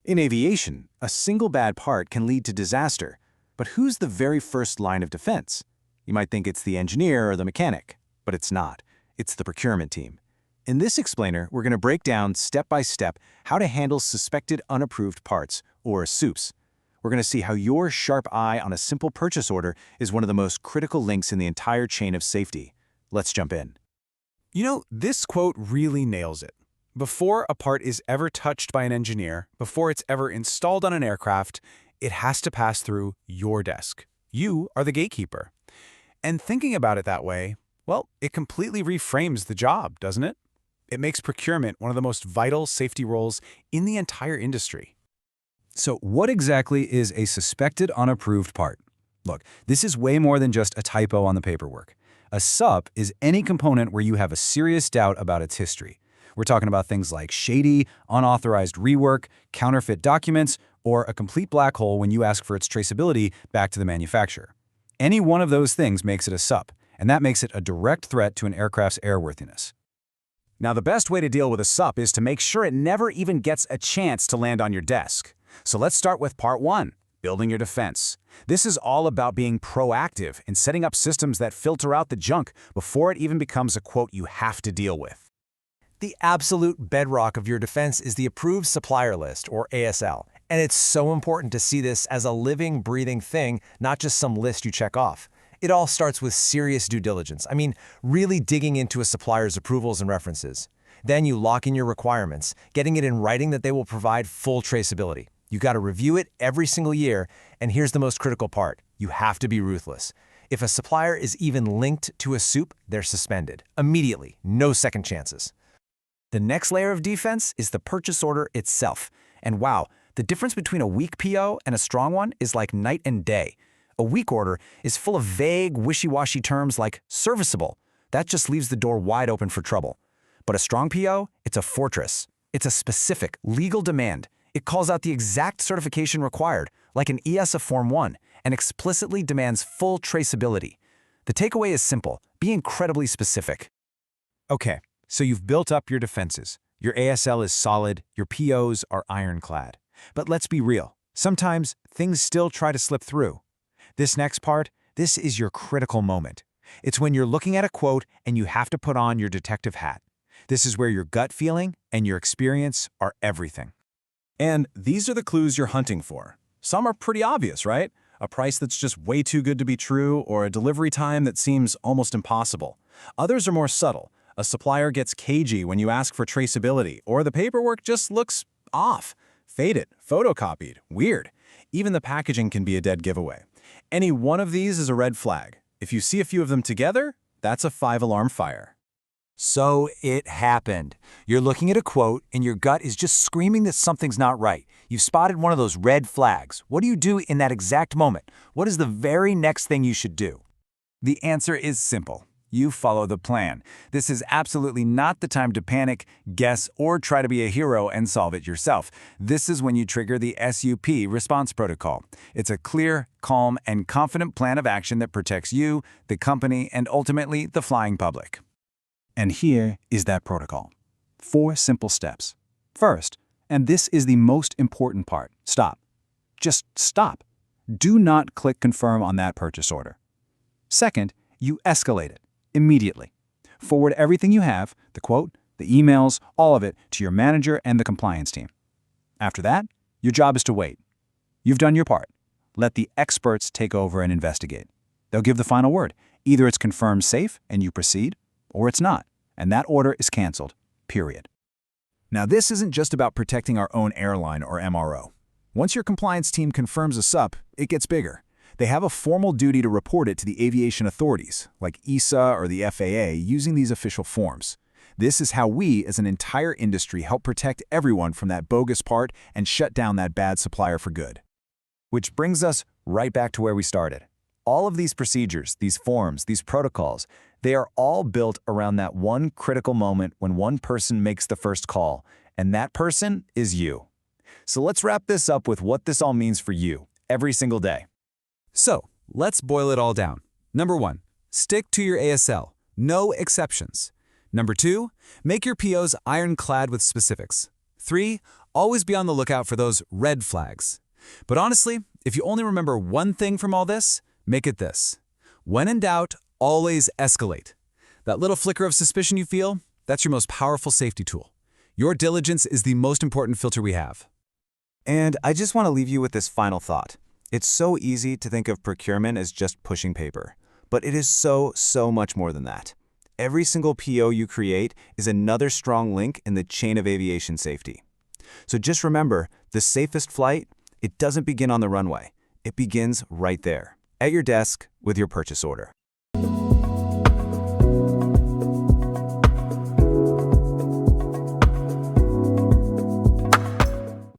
In aviation, a single bad part can lead to disaster. But who's the very first line of defense? You might think it's the engineer or the mechanic, but it's not. It's the procurement team. In this explainer, we're going to break down step by step how to handle suspected unapproved parts, or SUPs. We're going to see how your sharp eye on a simple purchase order is one of the most critical links in the entire chain of safety. Let's jump in. You know, this quote really nails it. Before a part is ever touched by an engineer, before it's ever installed on an aircraft, it has to pass through your desk. You are the gatekeeper. And thinking about it that way, well, it completely reframes the job, doesn't it? It makes procurement one of the most vital safety roles in the entire industry. So what exactly is a suspected unapproved part? Look, this is way more than just a typo on the paperwork. A SUP is any component where you have a serious doubt about its history. We're talking about things like shady, unauthorized rework, counterfeit documents, or a complete black hole when you ask for its traceability back to the manufacturer. Any one of those things makes it a SUP, and that makes it a direct threat to an aircraft's airworthiness. Now, the best way to deal with a SUP is to make sure it never even gets a chance to land on your desk. So let's start with part 1, building your defense. This is all about being proactive and setting up systems that filter out the junk before it even becomes a quote you have to deal with. The absolute bedrock of your defense is the Approved Supplier List, or ASL, and it's so important to see this as a living, breathing thing, not just some list you check off. It all starts with serious due diligence. I mean, really digging into a supplier's approvals and references. Then you lock in your requirements, getting it in writing that they will provide full traceability. You got to review it every single year, and here's the most critical part. You have to be ruthless. If a supplier is even linked to a SUP, they're suspended. Immediately, no second chances. The next layer of defense is the purchase order itself. And wow, the difference between a weak PO and a strong one is like night and day. A weak order is full of vague, wishy-washy terms like serviceable. That just leaves the door wide open for trouble. But a strong PO, it's a fortress. It's a specific, legal demand. It calls out the exact certification required, like an EASA Form 1, and explicitly demands full traceability. The takeaway is simple: be incredibly specific. Okay. So you've built up your defenses. Your ASL is solid, your POs are ironclad. But let's be real. Sometimes things still try to slip through. This next part, this is your critical moment. It's when you're looking at a quote and you have to put on your detective hat. This is where your gut feeling and your experience are everything. And these are the clues you're hunting for. Some are pretty obvious, right? A price that's just way too good to be true, or a delivery time that seems almost impossible. Others are more subtle. A supplier gets cagey when you ask for traceability, or the paperwork just looks off, faded, photocopied, weird. Even the packaging can be a dead giveaway. Any one of these is a red flag. If you see a few of them together, that's a 5-alarm fire. So it happened. You're looking at a quote, and your gut is just screaming that something's not right. You've spotted one of those red flags. What do you do in that exact moment? What is the very next thing you should do? The answer is simple. You follow the plan. This is absolutely not the time to panic, guess, or try to be a hero and solve it yourself. This is when you trigger the SUP response protocol. It's a clear, calm, and confident plan of action that protects you, the company, and ultimately the flying public. And here is that protocol. 4 simple steps. First, and this is the most important part, stop. Just stop. Do not click confirm on that purchase order. Second, you escalate it. Immediately. Forward everything you have, the quote, the emails, all of it, to your manager and the compliance team. After that, your job is to wait. You've done your part. Let the experts take over and investigate. They'll give the final word. Either it's confirmed safe and you proceed, or it's not, and that order is canceled, period. Now, this isn't just about protecting our own airline or MRO. Once your compliance team confirms a SUP, it gets bigger. They have a formal duty to report it to the aviation authorities, like EASA or the FAA, using these official forms. This is how we, as an entire industry, help protect everyone from that bogus part and shut down that bad supplier for good. Which brings us right back to where we started. All of these procedures, these forms, these protocols, they are all built around that one critical moment when one person makes the first call, and that person is you. So let's wrap this up with what this all means for you, every single day. So, let's boil it all down. Number 1, stick to your ASL. No exceptions. Number 2, make your POs ironclad with specifics. 3, Always be on the lookout for those red flags. But honestly, if you only remember one thing from all this, make it this. When in doubt, always escalate. That little flicker of suspicion you feel, that's your most powerful safety tool. Your diligence is the most important filter we have. And I just want to leave you with this final thought. It's so easy to think of procurement as just pushing paper, but it is so much more than that. Every single PO you create is another strong link in the chain of aviation safety. So just remember, the safest flight, it doesn't begin on the runway. It begins right there, at your desk with your purchase order.